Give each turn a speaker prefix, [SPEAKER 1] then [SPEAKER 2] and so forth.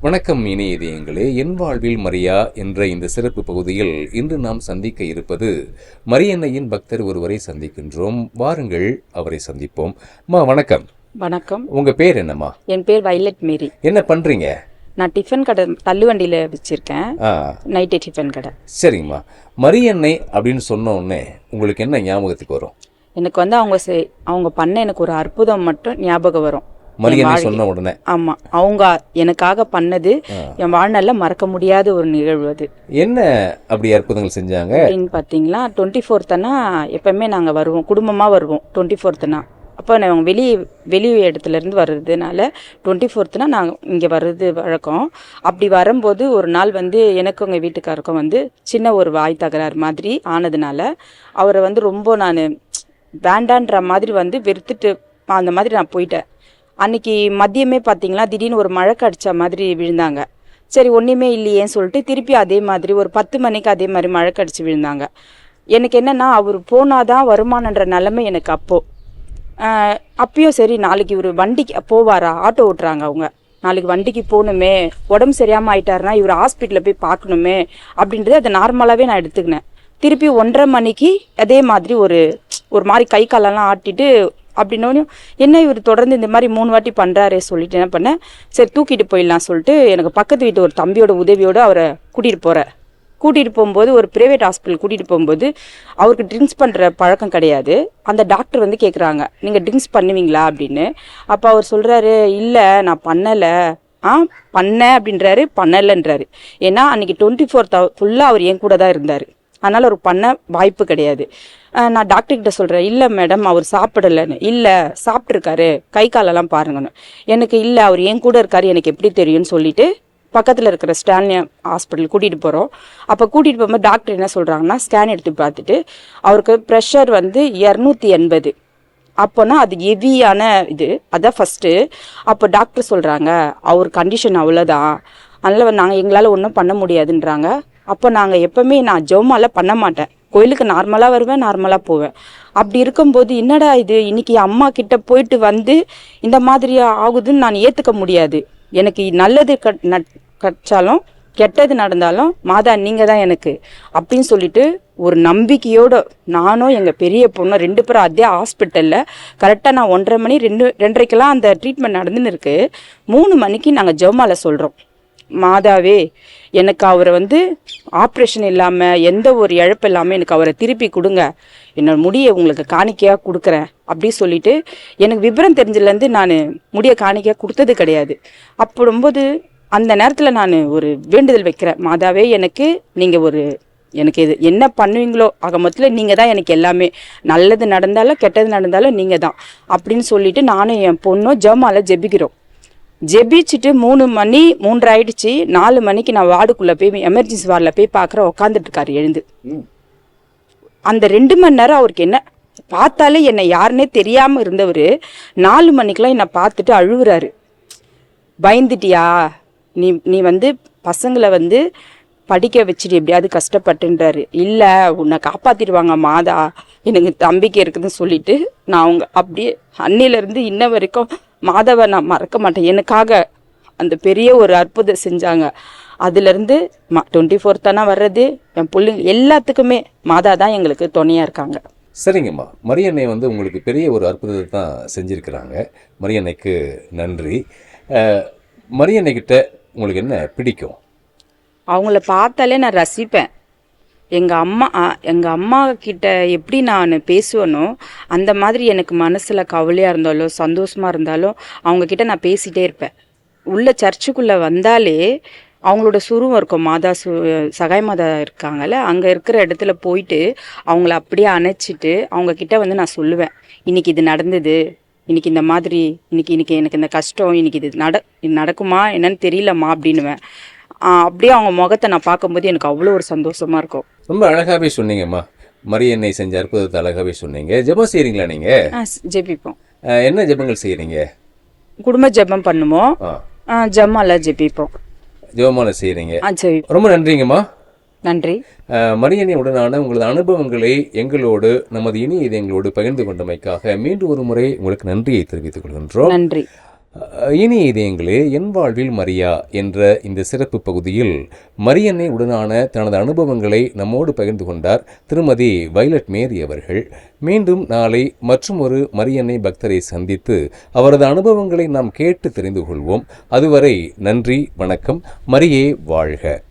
[SPEAKER 1] வணக்கம் இனிய இதயங்களே. என் வாழ்வில் மரியா என்ற இந்த சிறப்பு பகுதியில் இன்று நாம் சந்திக்க இருப்பது மரியன்னையின் பக்தர் ஒருவரை சந்திக்கின்றோம். வாருங்கள், அவரை சந்திப்போம். அம்மா வணக்கம்.
[SPEAKER 2] வணக்கம்.
[SPEAKER 1] உங்க பேர் என்னம்மா?
[SPEAKER 2] என் பேர் வைலட் மேரி.
[SPEAKER 1] என்ன பண்றீங்க?
[SPEAKER 2] நான் டிஃபன் கடை தள்ளுவண்டியில் வச்சிருக்கேன். நைட்டு டிஃபன் கடை.
[SPEAKER 1] சரிங்கம்மா. மரியன்னை அப்படின்னு சொன்ன உடனே உங்களுக்கு என்ன ஞாபகத்துக்கு வரும்?
[SPEAKER 2] எனக்கு வந்து அவங்க பண்ண எனக்கு ஒரு அற்புதம் மட்டும் ஞாபகம் வரும்.
[SPEAKER 1] மரியன்னை சொன்ன உடனே?
[SPEAKER 2] ஆமா, அவங்க எனக்காக பண்ணது என் வாழ்நாள்ல மறக்க முடியாத ஒரு நிகழ்வு. அது
[SPEAKER 1] என்ன அப்படி அற்புதங்கள் செஞ்சாங்க
[SPEAKER 2] அப்படின்னு பாத்தீங்களா, 24th எப்பவுமே நாங்க வருவோம், குடும்பமா வருவோம் 24th. அப்போ நாங்கள் வெளி இடத்துல இருந்து வர்றதுனால 24th நாங்கள் இங்கே வர்றது வழக்கம். அப்படி வரும்போது ஒரு நாள் வந்து எனக்கும் எங்கள் வீட்டுக்காருக்கும் வந்து சின்ன ஒரு வாய் தகராறு மாதிரி ஆனதுனால அவரை வந்து ரொம்ப நான் வேண்டான்ற மாதிரி வந்து வெறுத்துட்டு அந்த மாதிரி நான் போயிட்டேன். அன்னைக்கு மதியமே பார்த்தீங்களா, திடீர்னு ஒரு மழை கடிச்ச மாதிரி விழுந்தாங்க. சரி, ஒன்றுமே இல்லையேன்னு சொல்லிட்டு திருப்பி அதே மாதிரி ஒரு 10 மணிக்கு அதே மாதிரி மழை கடிச்சு விழுந்தாங்க. எனக்கு என்னென்னா, அவர் போனாதான் வருமானன்ற நிலைமை எனக்கு அப்பயும் சரி, நாளைக்கு இவர் வண்டிக்கு போவாரா, ஆட்டோ ஓட்டுறாங்க அவங்க, நாளைக்கு வண்டிக்கு போகணுமே, உடம்பு சரியாமல் ஆயிட்டாருன்னா இவர் ஹாஸ்பிட்டலில் போய் பார்க்கணுமே அப்படின்றது அதை நார்மலாகவே நான் எடுத்துக்கினேன். திருப்பி 1:30 மணிக்கு அதே மாதிரி ஒரு மாதிரி கை காலெல்லாம் ஆட்டிட்டு அப்படின்னோன்னு, என்ன இவர் தொடர்ந்து இந்த மாதிரி 3 வாட்டி பண்ணுறாரே சொல்லிட்டு என்ன பண்ணேன், சரி தூக்கிட்டு போயிடலாம் சொல்லிட்டு எனக்கு பக்கத்து வீட்டு ஒரு தம்பியோட உதவியோடு அவரை கூட்டிகிட்டு போகும்போது ஒரு ப்ரைவேட் ஹாஸ்பிட்டல் கூட்டிகிட்டு போகும்போது அவருக்கு ட்ரிங்க்ஸ் பண்ணுற பழக்கம் கிடையாது. அந்த டாக்டர் வந்து கேட்குறாங்க, நீங்கள் ட்ரிங்க்ஸ் பண்ணுவீங்களா அப்படின்னு. அப்போ அவர் சொல்கிறாரு, இல்லை நான் பண்ணலை. பண்ணேன் அப்படின்றாரு, பண்ணலைன்றாரு. ஏன்னா அன்றைக்கி 24th ஃபுல்லாக அவர் என் கூட தான் இருந்தார், அதனால் அவர் பண்ண வாய்ப்பு கிடையாது. நான் டாக்டர்கிட்ட சொல்கிறேன், இல்லை மேடம் அவர் சாப்பிடலைன்னு. இல்லை சாப்பிட்ருக்காரு, கை காலெல்லாம் பாருங்கன்னு. எனக்கு இல்லை, அவர் என் கூட இருக்காரு, எனக்கு எப்படி தெரியும்னு சொல்லிட்டு பக்கத்தில் இருக்கிற ஸ்டான்லி ஹாஸ்பிட்டல் கூட்டிகிட்டு போகிறோம். அப்போ கூட்டிகிட்டு போகும்போது டாக்டர் என்ன சொல்கிறாங்கன்னா, ஸ்கேன் எடுத்து பார்த்துட்டு அவருக்கு ப்ரெஷர் வந்து 280. அப்போனா அது ஹெவியான இது, அதான் ஃபஸ்ட்டு. அப்போ டாக்டர் சொல்கிறாங்க, அவர் கண்டிஷன் அவ்வளோதான், அதனால் நாங்கள் எங்களால் ஒன்றும் பண்ண முடியாதுன்றாங்க. அப்போ நாங்கள் எப்போவுமே நான் ஜெபமாலை பண்ண மாட்டேன், கோயிலுக்கு நார்மலாக வருவேன், நார்மலாக போவேன். அப்படி இருக்கும்போது என்னடா இது, இன்னைக்கு அம்மா கிட்ட போயிட்டு வந்து இந்த மாதிரி ஆகுதுன்னு நான் ஏற்றுக்க முடியாது. எனக்கு நல்லது கிடைச்சாலும் கெட்டது நடந்தாலும் மாதா நீங்கள் தான் எனக்கு அப்படின்னு சொல்லிட்டு ஒரு நம்பிக்கையோடு நானும் எங்கள் பெரிய பொண்ணு 2 பேரும் அதே ஹாஸ்பிட்டலில் கரெக்டாக நான் 1:30 மணி 2:30க்கெல்லாம் அந்த ட்ரீட்மெண்ட் நடந்துன்னு இருக்கு. 3 மணிக்கு நாங்கள் ஜெபமாலை சொல்கிறோம், மாதாவே எனக்கு அவரை வந்து ஆப்ரேஷன் இல்லாமல் எந்த ஒரு இழப்பு இல்லாமல் எனக்கு அவரை திருப்பி கொடுங்க, என்னோட முடியை உங்களுக்கு காணிக்கையாக கொடுக்குறேன் அப்படி சொல்லிட்டு. எனக்கு விவரம் தெரிஞ்சதுலேருந்து நான் முடியை காணிக்கையாக கொடுத்தது கிடையாது. அப்படிம்போது அந்த நேரத்தில் நான் ஒரு வேண்டுதல் வைக்கிறேன், மாதாவே எனக்கு இது என்ன பண்ணுவீங்களோ ஆக மொத்தத்தில் நீங்கள் தான் எனக்கு எல்லாமே, நல்லது நடந்தாலும் கெட்டது நடந்தாலும் நீங்கள் தான் அப்படின்னு சொல்லிட்டு நானும் என் பொண்ணும் ஜெபமாலை ஜெபிக்கிறோம். ஜெபிச்சுட்டு 3:30 ஆயிடுச்சு. 4 மணிக்கு நான் வார்டுக்குள்ளே போய் எமர்ஜென்சி வார்டில் போய் பார்க்குறேன், உட்காந்துட்டு இருக்காரு எழுந்து. அந்த 2 மணி நேரம் அவருக்கு என்ன பார்த்தாலே என்னை யாருன்னே தெரியாமல் இருந்தவர் 4 மணிக்கெலாம் என்னை பார்த்துட்டு அழுகுறாரு. பயந்துட்டியா, நீ வந்து பசங்களை வந்து படிக்க வச்சுட்டு எப்படியாவது கஷ்டப்பட்டுன்றாரு. இல்லை, உன்னை காப்பாற்றிடுவாங்க மாதா, எனக்கு தம்பிக்கை இருக்குதுன்னு சொல்லிட்டு நான் அவங்க அப்படியே அன்னிலேருந்து இன்ன வரைக்கும் மாதாவை நான் மறக்க மாட்டேன். எனக்காக அந்த பெரிய ஒரு அற்புதம் செஞ்சாங்க. அதுலேருந்து 24th வர்றது என் பிள்ளைங்க எல்லாத்துக்குமே மாதா தான் எங்களுக்கு துணையாக இருக்காங்க.
[SPEAKER 1] சரிங்கம்மா. மரியன்னை வந்து உங்களுக்கு பெரிய ஒரு அற்புதத்தை தான் செஞ்சுருக்கிறாங்க. மரியன்னைக்கு நன்றி. மரியன்னைக்கிட்ட உங்களுக்கு என்ன பிடிக்கும்?
[SPEAKER 2] அவங்கள பார்த்தாலே நான் ரசிப்பேன். எங்கள் அம்மா கிட்ட எப்படி நான் பேசுவேனோ அந்த மாதிரி எனக்கு மனசில் கவலையாக இருந்தாலும் சந்தோஷமாக இருந்தாலும் அவங்கக்கிட்ட நான் பேசிகிட்டே இருப்பேன். உள்ள சர்ச்சுக்குள்ளே வந்தாலே அவங்களோட சுருவம் இருக்கும், சகாய மாதா இருக்காங்கல்ல, அங்கே இருக்கிற இடத்துல போயிட்டு அவங்கள அப்படியே அணைச்சிட்டு அவங்கக்கிட்ட வந்து நான் சொல்லுவேன், இன்றைக்கி இது நடந்தது, இன்றைக்கி இந்த மாதிரி, இன்னைக்கு எனக்கு இந்த கஷ்டம், இன்றைக்கி இது நடக்குமா என்னன்னு தெரியலம்மா அப்படின்னுவேன். அப்படியே அவங்க முகத்தை நான் பார்க்கும்போது எனக்கு அவ்வளோ ஒரு சந்தோஷமாக இருக்கும்.
[SPEAKER 1] ரொம்ப அழகாகவே சொன்னீங்கம்மா. மரியன்னை செஞ்ச அற்புதத்தை அழகாகவே சொன்னீங்க. ஜெபம் செய்கிறீங்களா நீங்கள்?
[SPEAKER 2] ஜெபிப்போம்.
[SPEAKER 1] என்ன ஜெபங்கள் செய்கிறீங்க?
[SPEAKER 2] குடும்ப ஜெபம் பண்ணுவோம், ஜெபமாலை ஜெபிப்போம்.
[SPEAKER 1] ஜெபமாலை செய்கிறீங்க.
[SPEAKER 2] சரி,
[SPEAKER 1] ரொம்ப நன்றிங்கம்மா.
[SPEAKER 2] நன்றி.
[SPEAKER 1] மரியன்னை உடனான உங்களது அனுபவங்களை எங்களோடு நமது இனிய இதயங்களோடு பகிர்ந்து கொண்டமைக்காக மீண்டும் ஒரு முறை உங்களுக்கு நன்றியை தெரிவித்துக் கொள்கின்றோம்.
[SPEAKER 2] நன்றி.
[SPEAKER 1] இனி இதயங்களே, என் வாழ்வில் மரியா என்ற இந்த சிறப்பு பகுதியில் மரியன்னை உடனான தனது அனுபவங்களை நம்மோடு பகிர்ந்து கொண்டார் திருமதி வயலட் மேரி அவர்கள். மீண்டும் நாளை மற்றும் ஒரு மரியன்னை பக்தரை சந்தித்து அவரது அனுபவங்களை நாம் கேட்டு தெரிந்து கொள்வோம். அதுவரை நன்றி, வணக்கம். மரியே வாழ்க.